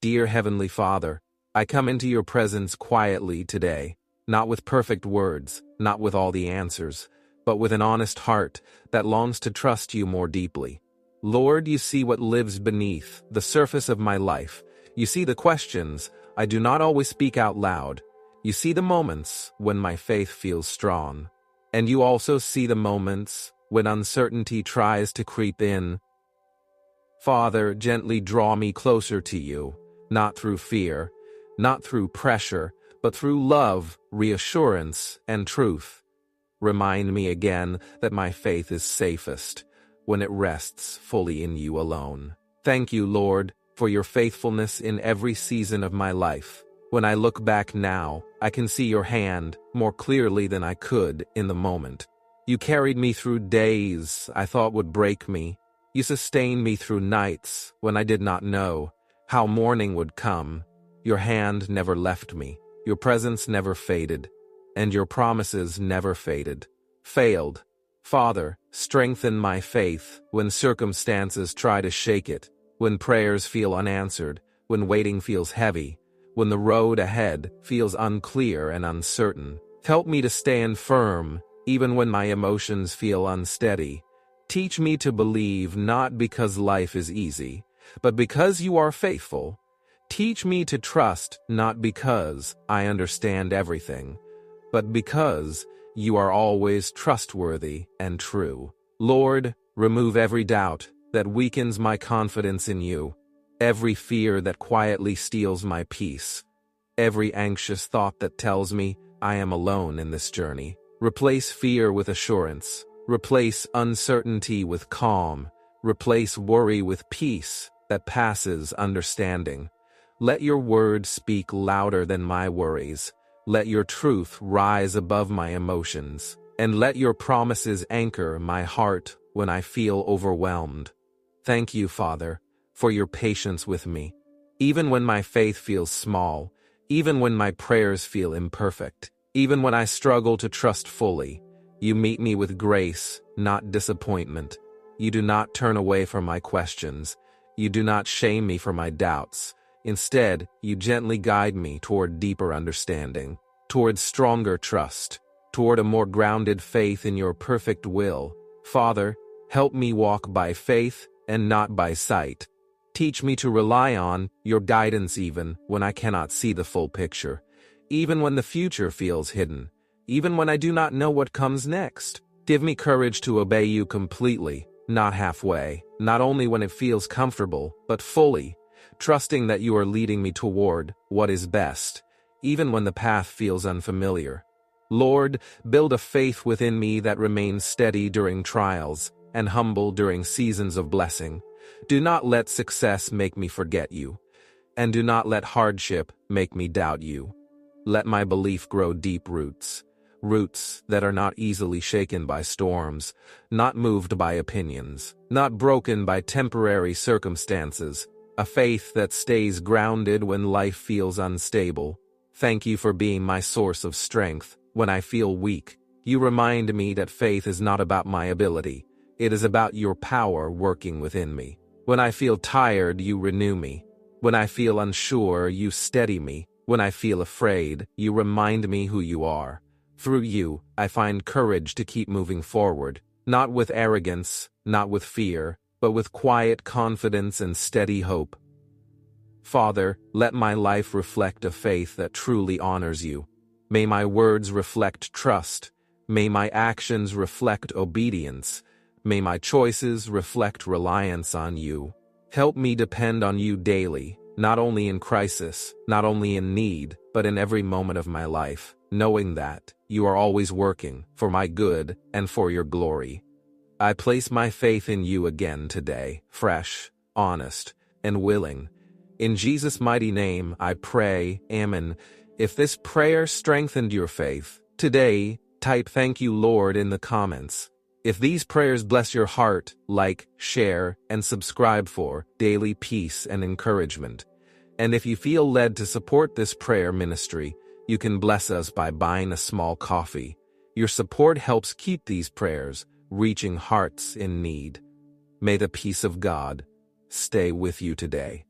Dear Heavenly Father, I come into your presence quietly today, not with perfect words, not with all the answers, but with an honest heart that longs to trust you more deeply. Lord, you see what lives beneath the surface of my life. You see the questions I do not always speak out loud. You see the moments when my faith feels strong. And you also see the moments when uncertainty tries to creep in. Father, gently draw me closer to you, not through fear, not through pressure, but through love, reassurance, and truth. Remind me again that my faith is safest when it rests fully in you alone. Thank you, Lord, for your faithfulness in every season of my life. When I look back now, I can see your hand more clearly than I could in the moment. You carried me through days I thought would break me. You sustained me through nights when I did not know how morning would come. Your hand never left me. Your presence never faded. And your promises never failed. Father, strengthen my faith when circumstances try to shake it, when prayers feel unanswered, when waiting feels heavy, when the road ahead feels unclear and uncertain. Help me to stand firm, even when my emotions feel unsteady. Teach me to believe not because life is easy, but because you are faithful. Teach me to trust not because I understand everything, but because you are always trustworthy and true. Lord, remove every doubt that weakens my confidence in you, every fear that quietly steals my peace, every anxious thought that tells me I am alone in this journey. Replace fear with assurance. Replace uncertainty with calm. Replace worry with peace that passes understanding. Let your word speak louder than my worries. Let your truth rise above my emotions, and let your promises anchor my heart when I feel overwhelmed. Thank you, Father, for your patience with me. Even when my faith feels small, even when my prayers feel imperfect, even when I struggle to trust fully, you meet me with grace, not disappointment. You do not turn away from my questions. You do not shame me for my doubts. Instead, you gently guide me toward deeper understanding, toward stronger trust, toward a more grounded faith in your perfect will. Father, help me walk by faith and not by sight. Teach me to rely on your guidance even when I cannot see the full picture, even when the future feels hidden, even when I do not know what comes next. Give me courage to obey you completely, not halfway, not only when it feels comfortable, but fully, trusting that you are leading me toward what is best, even when the path feels unfamiliar. Lord, build a faith within me that remains steady during trials and humble during seasons of blessing. Do not let success make me forget you, and do not let hardship make me doubt you. Let my belief grow deep roots that are not easily shaken by storms, not moved by opinions, not broken by temporary circumstances, a faith that stays grounded when life feels unstable. Thank you for being my source of strength when I feel weak. You remind me that faith is not about my ability. It is about your power working within me. When I feel tired, you renew me. When I feel unsure, you steady me. When I feel afraid, you remind me who you are. Through you, I find courage to keep moving forward, not with arrogance, not with fear, but with quiet confidence and steady hope. Father, let my life reflect a faith that truly honors you. May my words reflect trust. May my actions reflect obedience. May my choices reflect reliance on you. Help me depend on you daily, not only in crisis, not only in need, but in every moment of my life, knowing that you are always working for my good and for your glory. I place my faith in you again today, fresh, honest, and willing. In Jesus' mighty name, I pray, Amen. If this prayer strengthened your faith, today, type "Thank you, Lord" in the comments. If these prayers bless your heart, like, share, and subscribe for daily peace and encouragement. And if you feel led to support this prayer ministry, you can bless us by buying a small coffee. Your support helps keep these prayers reaching hearts in need. May the peace of God stay with you today.